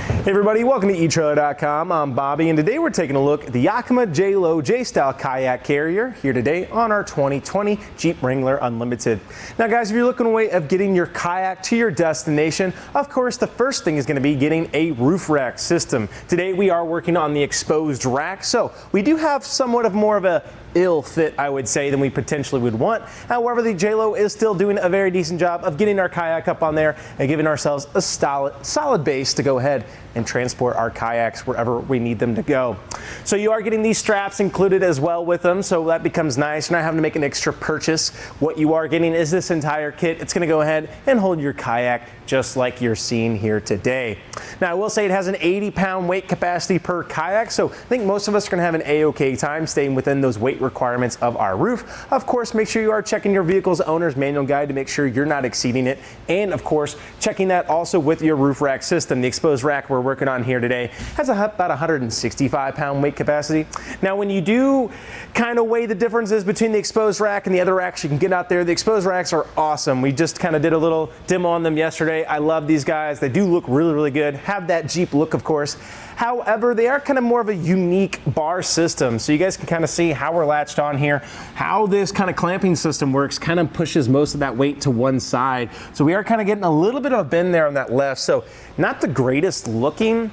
Hey everybody, welcome to eTrailer.com. I'm Bobby, and today we're taking a look at the Yakima JayLow J-Style Kayak Carrier here today on our 2020 Jeep Wrangler Unlimited. Now guys, if you're looking for a way of getting your kayak to your destination, of course the first thing is going to be getting a roof rack system. Today we are working on the exposed rack, so we do have somewhat of more of a ill fit, I would say, than we potentially would want. However, the JayLow is still doing a very decent job of getting our kayak up on there and giving ourselves a solid base to go ahead and transport our kayaks wherever we need them to go. So you are getting these straps included as well with them, so that becomes nice. You're not having to make an extra purchase. What you are getting is this entire kit. It's going to go ahead and hold your kayak just like you're seeing here today. Now I will say it has an 80-pound weight capacity per kayak, so I think most of us are going to have an A-OK time staying within those weight requirements of our roof. Of course, make sure you are checking your vehicle's owner's manual guide to make sure you're not exceeding it, and of course checking that also with your roof rack system. The exposed rack we're working on here today has about 165-pound weight capacity. Now when you do kind of weigh the differences between the exposed rack and the other racks you can get out there, the exposed racks are awesome. We just kind of did a little demo on them yesterday. I love these guys. They do look really good, have that Jeep look of course. However, they are kind of more of a unique bar system, so you guys can kind of see how we're latched on here. How this kind of clamping system works kind of pushes most of that weight to one side. So we are kind of getting a little bit of a bend there on that left. So not the greatest looking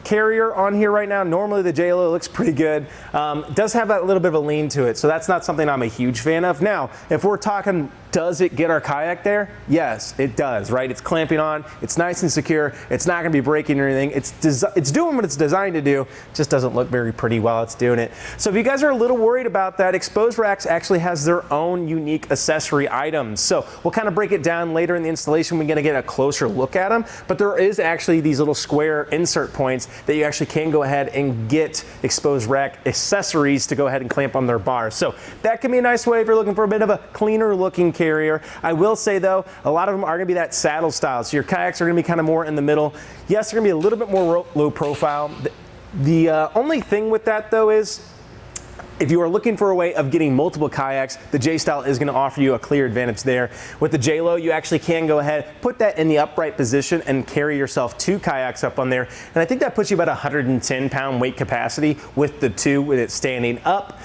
carrier on here right now. Normally the JayLow looks pretty good. It does have that little bit of a lean to it, so that's not something I'm a huge fan of. Now, if we're talking, does it get our kayak there? Yes, it does, right? It's clamping on, it's nice and secure, it's not gonna be breaking or anything. It's doing what it's designed to do, just doesn't look very pretty while it's doing it. So if you guys are a little worried about that, Exposed Racks actually has their own unique accessory items. So we'll kind of break it down later in the installation. We're gonna get a closer look at them, but there is actually these little square insert points that you actually can go ahead and get exposed rack accessories to go ahead and clamp on their bars. So that can be a nice way if you're looking for a bit of a cleaner looking carrier. I will say though, a lot of them are gonna be that saddle style. So your kayaks are gonna be kind of more in the middle. Yes, they're gonna be a little bit more low profile. The only thing with that though is, if you are looking for a way of getting multiple kayaks, the J-Style is going to offer you a clear advantage there. With the JayLow, you actually can go ahead, put that in the upright position and carry yourself two kayaks up on there. And I think that puts you about 110-pound weight capacity with the two, with it standing up.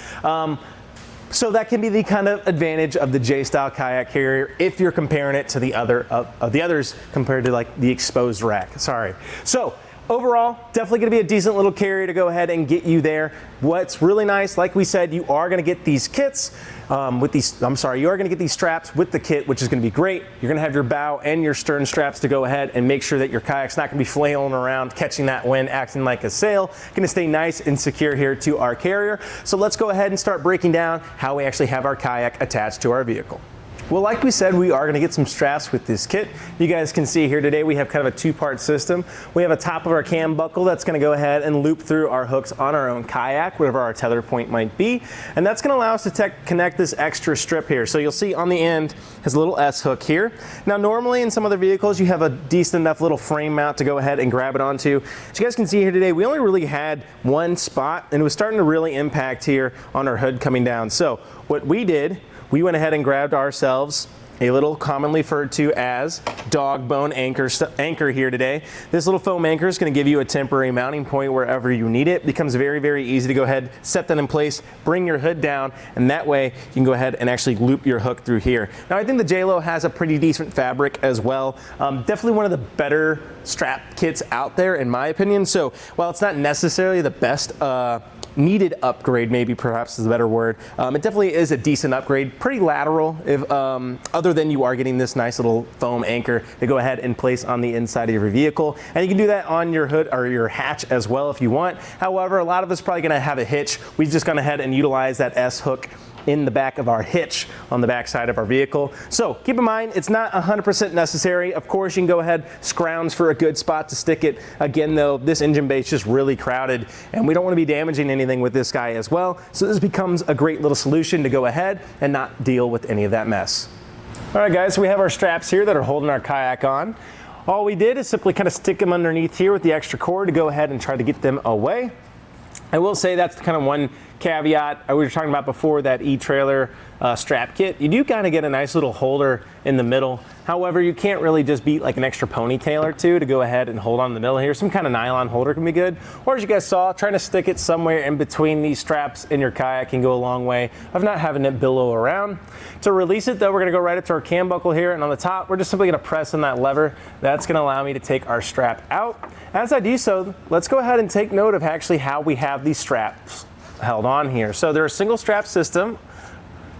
So that can be the kind of advantage of the J-Style kayak carrier if you're comparing it to the others compared to like the exposed rack. Sorry. So overall, definitely going to be a decent little carrier to go ahead and get you there. What's really nice, like we said, you are going to get these kits you are going to get these straps with the kit, which is going to be great. You're going to have your bow and your stern straps to go ahead and make sure that your kayak's not going to be flailing around, catching that wind, acting like a sail. Going to stay nice and secure here to our carrier. So let's go ahead and start breaking down how we actually have our kayak attached to our vehicle. Well, like we said, we are going to get some straps with this kit. You guys can see here today we have kind of a two-part system. We have a top of our cam buckle that's going to go ahead and loop through our hooks on our own kayak, whatever our tether point might be. And that's going to allow us to connect this extra strip here. So you'll see on the end has a little S hook here. Now normally in some other vehicles you have a decent enough little frame mount to go ahead and grab it onto. As you guys can see here today, we only really had one spot and it was starting to really impact here on our hood coming down. So what we did, we went ahead and grabbed ourselves a little commonly referred to as dog bone anchor here today. This little foam anchor is going to give you a temporary mounting point wherever you need it. It becomes very easy to go ahead, set that in place, bring your hood down, and that way you can go ahead and actually loop your hook through here. Now I think the JayLow has a pretty decent fabric as well. Definitely one of the better strap kits out there in my opinion. So while it's not necessarily the best needed upgrade, maybe perhaps is a better word, it definitely is a decent upgrade. Pretty lateral, if other than you are getting this nice little foam anchor to go ahead and place on the inside of your vehicle, and you can do that on your hood or your hatch as well if you want. However, a lot of us probably going to have a hitch. We've just gone ahead and utilized that S hook in the back of our hitch on the back side of our vehicle. So keep in mind, it's not 100% necessary. Of course, you can go ahead, scrounge for a good spot to stick it. Again though, this engine bay is just really crowded and we don't want to be damaging anything with this guy as well. So this becomes a great little solution to go ahead and not deal with any of that mess. All right guys, so we have our straps here that are holding our kayak on. All we did is simply kind of stick them underneath here with the extra cord to go ahead and try to get them away. I will say that's kind of one caveat we were talking about before, that e-trailer strap kit. You do kind of get a nice little holder in the middle However, you can't really just beat like an extra ponytail or two to go ahead and hold on in the middle here. Some kind of nylon holder can be good. Or as you guys saw, trying to stick it somewhere in between these straps in your kayak can go a long way of not having it billow around. To release it though, we're gonna go right up to our cam buckle here, and on the top, we're just simply gonna press on that lever. That's gonna allow me to take our strap out. As I do so, let's go ahead and take note of actually how we have these straps held on here. So they're a single strap system,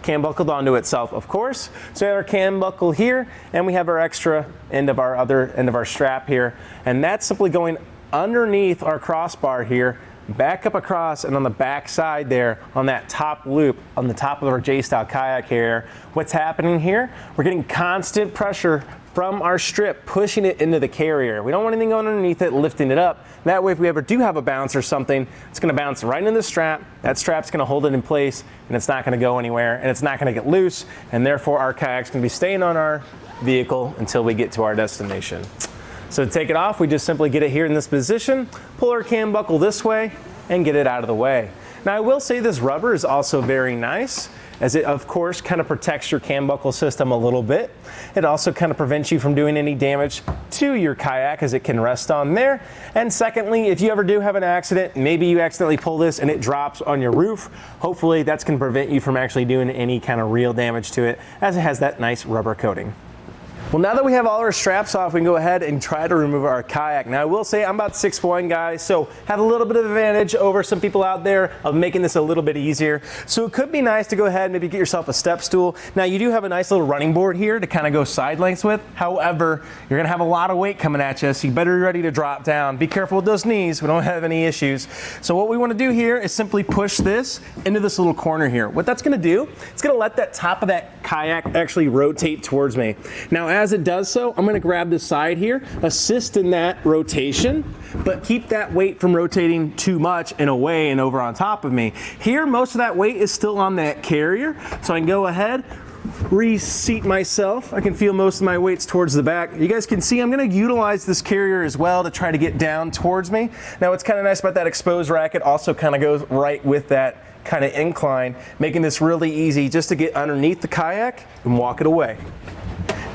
cam buckled onto itself, of course. So we have our cam buckle here, and we have our extra end of our other end of our strap here, and that's simply going underneath our crossbar here, back up across, and on the back side there, on that top loop, on the top of our J-style kayak carrier. What's happening here? We're getting constant pressure from our strip, pushing it into the carrier. We don't want anything going underneath it, lifting it up. That way, if we ever do have a bounce or something, it's gonna bounce right into the strap. That strap's gonna hold it in place, and it's not gonna go anywhere, and it's not gonna get loose, and therefore our kayak's gonna be staying on our vehicle until we get to our destination. So to take it off, we just simply get it here in this position, pull our cam buckle this way, and get it out of the way. Now I will say this rubber is also very nice, as it of course kind of protects your cam buckle system a little bit. It also kind of prevents you from doing any damage to your kayak, as it can rest on there. And secondly, if you ever do have an accident, maybe you accidentally pull this and it drops on your roof, hopefully that's going to prevent you from actually doing any kind of real damage to it, as it has that nice rubber coating. Well, now that we have all our straps off, we can go ahead and try to remove our kayak. Now, I will say I'm about 6'1", guys, so have a little bit of advantage over some people out there of making this a little bit easier. So it could be nice to go ahead and maybe get yourself a step stool. Now, you do have a nice little running board here to kind of go side lengths with. However, you're gonna have a lot of weight coming at you, so you better be ready to drop down. Be careful with those knees. We don't have any issues. So what we wanna do here is simply push this into this little corner here. What that's gonna do, it's gonna let that top of that kayak actually rotate towards me. Now, as it does so, I'm going to grab the side here, assist in that rotation, but keep that weight from rotating too much and away and over on top of me. Here, most of that weight is still on that carrier, so I can go ahead, reseat myself. I can feel most of my weights towards the back. You guys can see I'm going to utilize this carrier as well to try to get down towards me. Now, what's kind of nice about that exposed rack, it also kind of goes right with that kind of incline, making this really easy just to get underneath the kayak and walk it away.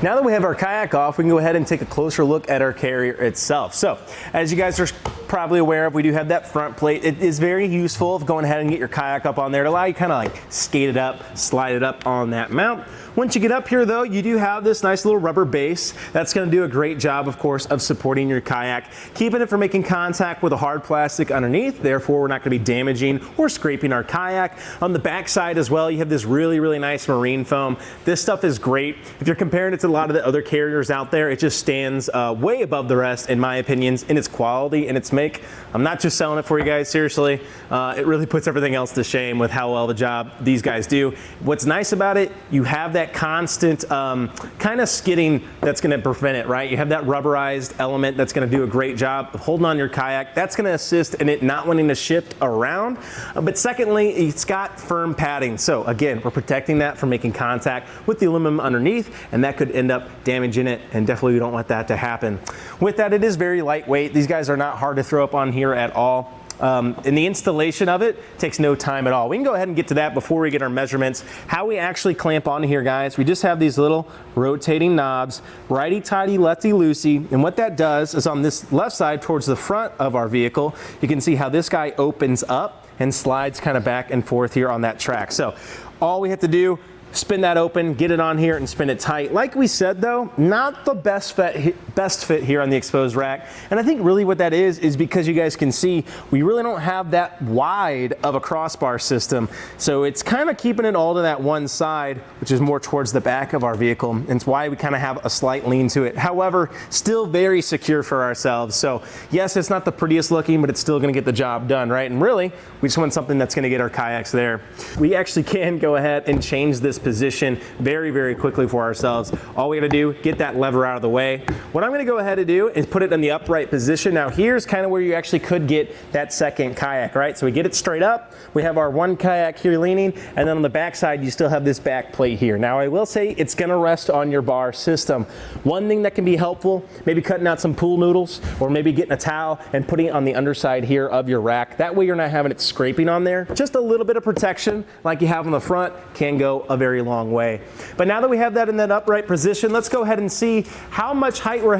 Now that we have our kayak off, we can go ahead and take a closer look at our carrier itself. So, as you guys are probably aware of, we do have that front plate. It is very useful of going ahead and get your kayak up on there to allow you kind of like skate it up, slide it up on that mount. Once you get up here though, you do have this nice little rubber base. That's gonna do a great job, of course, of supporting your kayak, keeping it from making contact with a hard plastic underneath. Therefore, we're not gonna be damaging or scraping our kayak. On the back side as well, you have this really, really nice marine foam. This stuff is great. If you're comparing it to a lot of the other carriers out there, it just stands way above the rest, in my opinions, in its quality and its make. I'm not just selling it for you guys, seriously. It really puts everything else to shame with how well the job these guys do. What's nice about it, you have that constant kind of skidding that's going to prevent it, right? You have that rubberized element that's going to do a great job of holding on your kayak. That's going to assist in it not wanting to shift around. But secondly, it's got firm padding. So again, we're protecting that from making contact with the aluminum underneath, and that could end up damaging it, and definitely we don't want that to happen. With that, it is very lightweight. These guys are not hard to throw up on here at all. And the installation of it takes no time at all. We can go ahead and get to that before we get our measurements. How we actually clamp on here, guys, we just have these little rotating knobs, righty-tighty, lefty-loosey, and what that does is on this left side towards the front of our vehicle, you can see how this guy opens up and slides kind of back and forth here on that track. So all we have to do, spin that open, get it on here, and spin it tight. Like we said though, not the best fit here on the exposed rack. And I think really what that is because you guys can see, we really don't have that wide of a crossbar system. So it's kind of keeping it all to that one side, which is more towards the back of our vehicle. And it's why we kind of have a slight lean to it. However, still very secure for ourselves. So yes, it's not the prettiest looking, but it's still gonna get the job done, right? And really, we just want something that's gonna get our kayaks there. We actually can go ahead and change this position very, very quickly for ourselves. All we gotta do, get that lever out of the way. What I'm gonna go ahead and do is put it in the upright position. Now here's kind of where you actually could get that second kayak, right? So we get it straight up. We have our one kayak here leaning, and then on the back side, you still have this back plate here. Now I will say it's gonna rest on your bar system. One thing that can be helpful, maybe cutting out some pool noodles, or maybe getting a towel and putting it on the underside here of your rack. That way you're not having it scraping on there. Just a little bit of protection like you have on the front can go a very very long way. But now that we have that in that upright position, let's go ahead and see how much height we're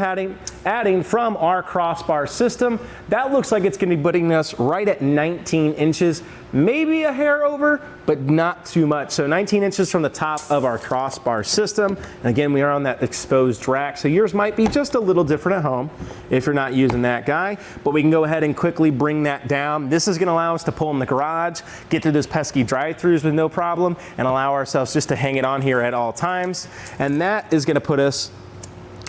adding from our crossbar system. That looks like it's going to be putting us right at 19 inches, maybe a hair over, but not too much. So 19 inches from the top of our crossbar system. And again, we are on that exposed rack, so yours might be just a little different at home if you're not using that guy. But we can go ahead and quickly bring that down. This is going to allow us to pull in the garage, get through those pesky drive-throughs with no problem, and allow ourselves just to hang it on here at all times. And that is going to put us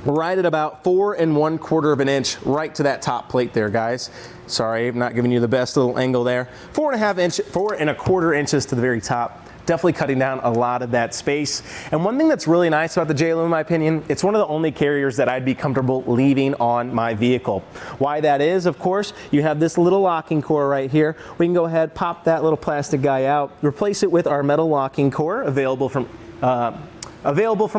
right at about 4 1/4 of an inch right to that top plate there, guys. Sorry, I'm not giving you the best little angle there. 4 1/4 inches to the very top. Definitely cutting down a lot of that space. And one thing that's really nice about the JayLow, in my opinion, it's one of the only carriers that I'd be comfortable leaving on my vehicle. Why that is, of course, you have this little locking core right here. We can go ahead, pop that little plastic guy out, replace it with our metal locking core available from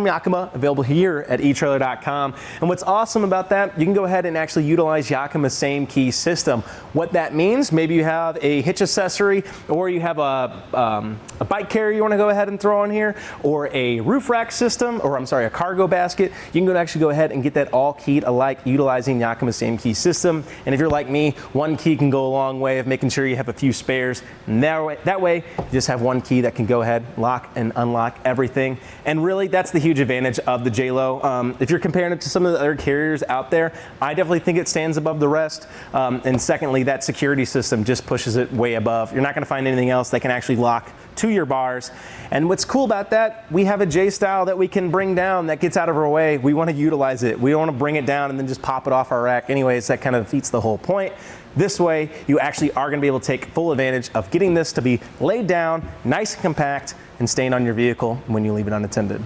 Yakima, available here at eTrailer.com. And what's awesome about that, you can go ahead and actually utilize Yakima's same key system. What that means, maybe you have a hitch accessory, or you have a bike carrier you want to go ahead and throw on here, or a roof rack system, or I'm sorry, a cargo basket. You can actually go ahead and get that all keyed alike utilizing Yakima's same key system. And if you're like me, one key can go a long way of making sure you have a few spares. And that way, you just have one key that can go ahead, lock and unlock everything. And really, that's the huge advantage of the JayLow. If you're comparing it to some of the other carriers out there, I definitely think it stands above the rest. And secondly, that security system just pushes it way above. You're not going to find anything else that can actually lock to your bars. And what's cool about that, we have a J style that we can bring down that gets out of our way. We want to utilize it. We don't want to bring it down and then just pop it off our rack. Anyways, that kind of defeats the whole point. This way, you actually are going to be able to take full advantage of getting this to be laid down, nice and compact, and staying on your vehicle when you leave it unattended.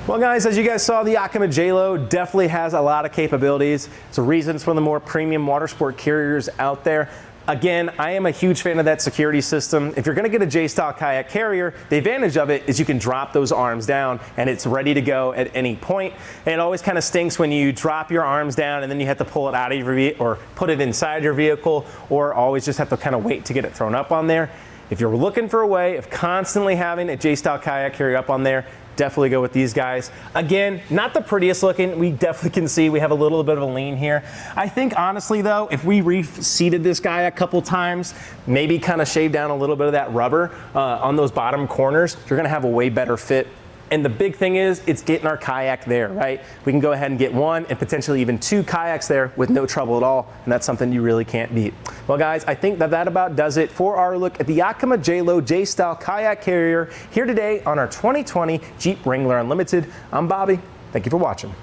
Well guys, as you guys saw, the Yakima JayLow definitely has a lot of capabilities. It's a reason it's one of the more premium water sport carriers out there. Again, I am a huge fan of that security system. If you're gonna get a J-style kayak carrier, the advantage of it is you can drop those arms down and it's ready to go at any point. And it always kind of stinks when you drop your arms down and then you have to pull it out of your vehicle or put it inside your vehicle, or always just have to kind of wait to get it thrown up on there. If you're looking for a way of constantly having a J-style kayak carrier up on there, definitely go with these guys. Again, not the prettiest looking. We definitely can see we have a little bit of a lean here. I think honestly though, if we reseated this guy a couple times, maybe kind of shave down a little bit of that rubber on those bottom corners, you're gonna have a way better fit. And the big thing is, it's getting our kayak there, right? We can go ahead and get one and potentially even 2 kayaks there with no trouble at all, and that's something you really can't beat. Well guys, I think that about does it for our look at the Yakima JayLow J-Style Kayak Carrier here today on our 2020 Jeep Wrangler Unlimited. I'm Bobby, thank you for watching.